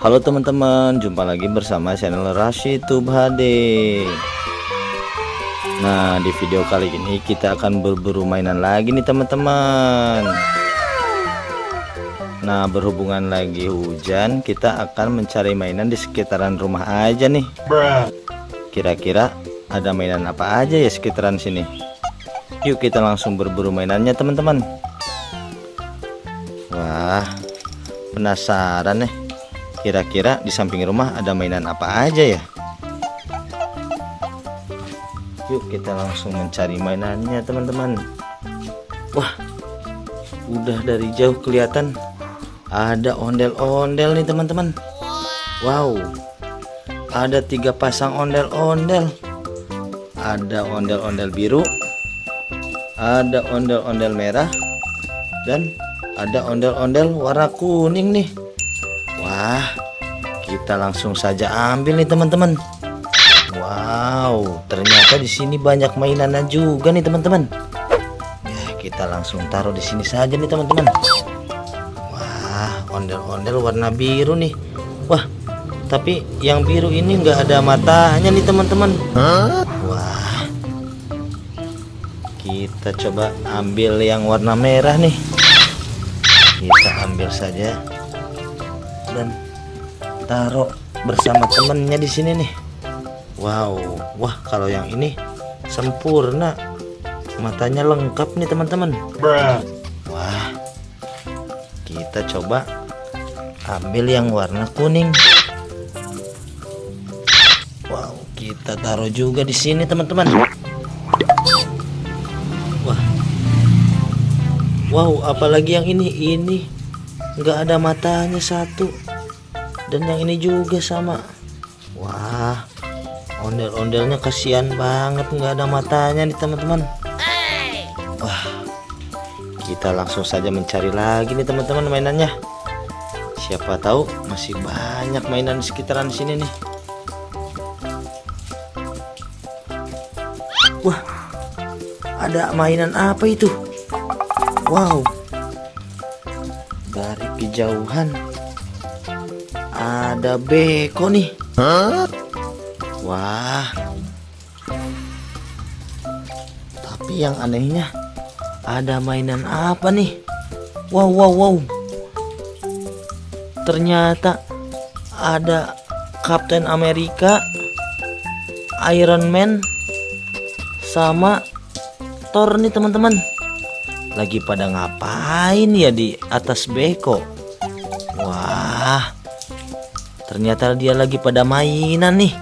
Halo teman-teman, jumpa lagi bersama channel Rashitube HD. Nah, di video kali ini kita akan berburu mainan lagi nih teman-teman. Nah, berhubungan lagi hujan, kita akan mencari mainan di sekitaran rumah aja nih. Kira-kira ada mainan apa aja ya sekitaran sini? Yuk kita langsung berburu mainannya teman-teman. Wah, penasaran nih. Kira-kira di samping rumah ada mainan apa aja ya? Yuk kita langsung mencari mainannya teman-teman. Wah, udah dari jauh kelihatan ada ondel-ondel nih teman-teman. Wow, ada 3 pasang ondel-ondel. Ada ondel-ondel biru, ada ondel-ondel merah, dan ada ondel-ondel warna kuning nih. Wah, kita langsung saja ambil nih teman-teman. Wow, ternyata di sini banyak mainannya juga nih teman-teman. Ya, kita langsung taruh di sini saja nih teman-teman. Wah, ondel-ondel warna biru nih. Wah, tapi yang biru ini nggak ada matanya nih teman-teman. Wah, kita coba ambil yang warna merah nih. Kita ambil saja dan taruh bersama temennya di sini nih. Wow, wah kalau yang ini sempurna, matanya lengkap nih teman-teman. Wah, kita coba ambil yang warna kuning. Wow, kita taruh juga di sini teman-teman. Wah, wow, apalagi yang ini nggak ada matanya satu, dan yang ini juga sama. Wah, ondel-ondelnya kasihan banget nggak ada matanya nih teman-teman. Wah, kita langsung saja mencari lagi nih teman-teman mainannya. Siapa tahu masih banyak mainan di sekitaran sini nih. Wah, ada mainan apa itu? Wow, dari kejauhan ada beko nih. Wah, tapi yang anehnya ada mainan apa nih? Wow, ternyata ada Captain America, Iron Man, sama Thor nih teman-teman. Lagi pada ngapain ya di atas beko? Wah, ternyata dia lagi pada mainan nih.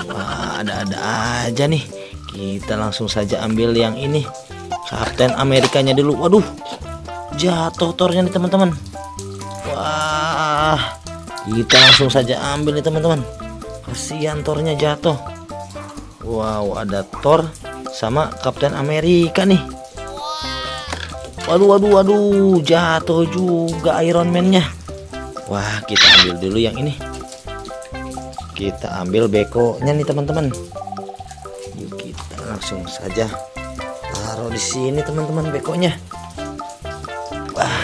Wah, ada-ada aja nih. Kita langsung saja ambil yang ini, Captain Amerikanya dulu. Waduh, jatuh Thornya nih teman-teman. Wah, kita langsung saja ambil nih teman-teman. Kasihan Thornya jatuh. Wow, ada Thor sama Captain Amerika nih. Waduh, jatuh juga Iron Man-nya. Wah, kita ambil dulu yang ini. Kita ambil bekonya nih teman-teman. Yuk kita langsung saja taruh di sini teman-teman bekonya. Wah,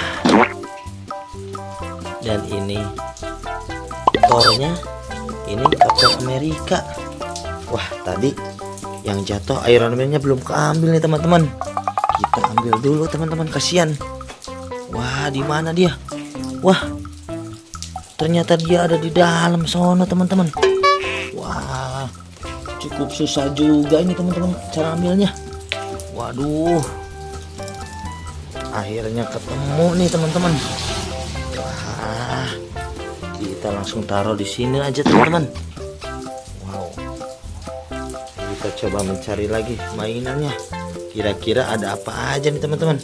dan ini Thornya, ini Captain America. Wah, tadi yang jatuh Iron Man-nya belum keambil nih teman-teman. Kita ambil dulu teman-teman, kasihan. Wah, di mana dia? Wah, ternyata dia ada di dalam sono teman-teman. Wah, cukup susah juga ini teman-teman cara ambilnya. Waduh, akhirnya ketemu nih teman-teman. Wah, kita langsung taruh di sini aja teman-teman. Wow, kita coba mencari lagi mainannya. Kira-kira ada apa aja nih teman-teman.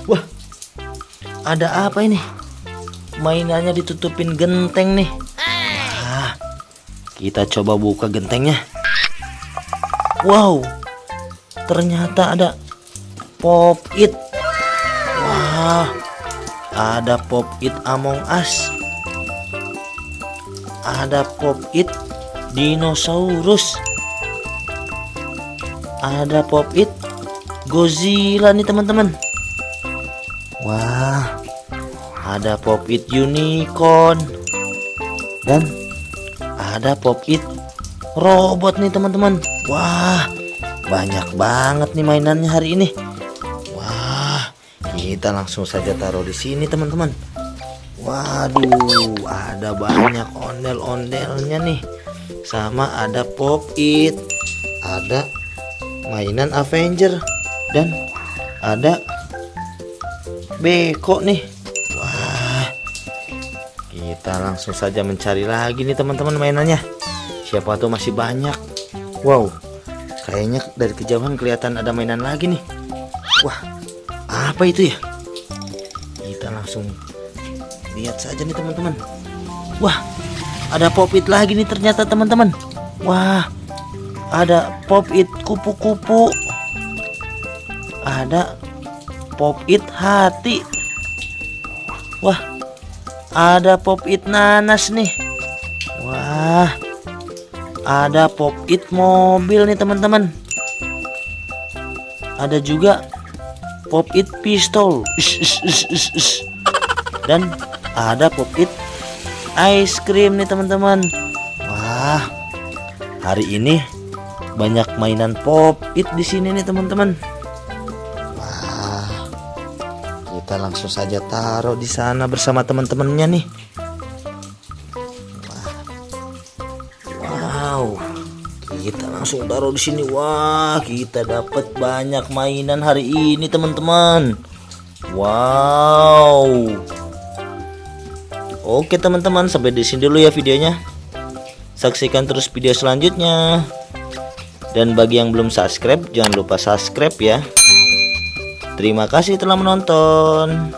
Wah, ada apa ini? Mainannya ditutupin genteng nih. Wah, kita coba buka gentengnya. Wow, ternyata ada Pop It. Wah, ada Pop It Among Us, ada Pop It Dinosaurus, ada Pop It Godzilla nih teman-teman. Wah, ada Pop It Unicorn, dan ada Pop It Robot nih teman-teman. Wah, banyak banget nih mainannya hari ini. Wah, kita langsung saja taruh di sini teman-teman. Waduh, ada banyak ondel-ondelnya nih. Sama ada Pop It, ada mainan Avenger, dan ada Beko nih. Wah, kita langsung saja mencari lagi nih teman-teman mainannya. Siapa tuh masih banyak. Wow, kayaknya dari kejauhan kelihatan ada mainan lagi nih. Wah, apa itu ya? Kita langsung lihat saja nih teman-teman. Wah, ada Pop It lagi nih ternyata teman-teman. Wah, ada Pop It kupu-kupu, ada Pop It hati. Wah, ada Pop It nanas nih. Wah, ada Pop It mobil nih teman-teman. Ada juga Pop It pistol. Dan ada Pop It ice cream nih teman-teman. Wah, hari ini banyak mainan Pop It di sini nih teman-teman. Wah, kita langsung saja taruh di sana bersama teman-temannya nih. Wow, kita langsung taruh di sini. Wah, kita dapat banyak mainan hari ini teman-teman. Wow. Oke teman-teman, sampai di sini dulu ya videonya. Saksikan terus video selanjutnya. Dan bagi yang belum subscribe, jangan lupa subscribe ya. Terima kasih telah menonton.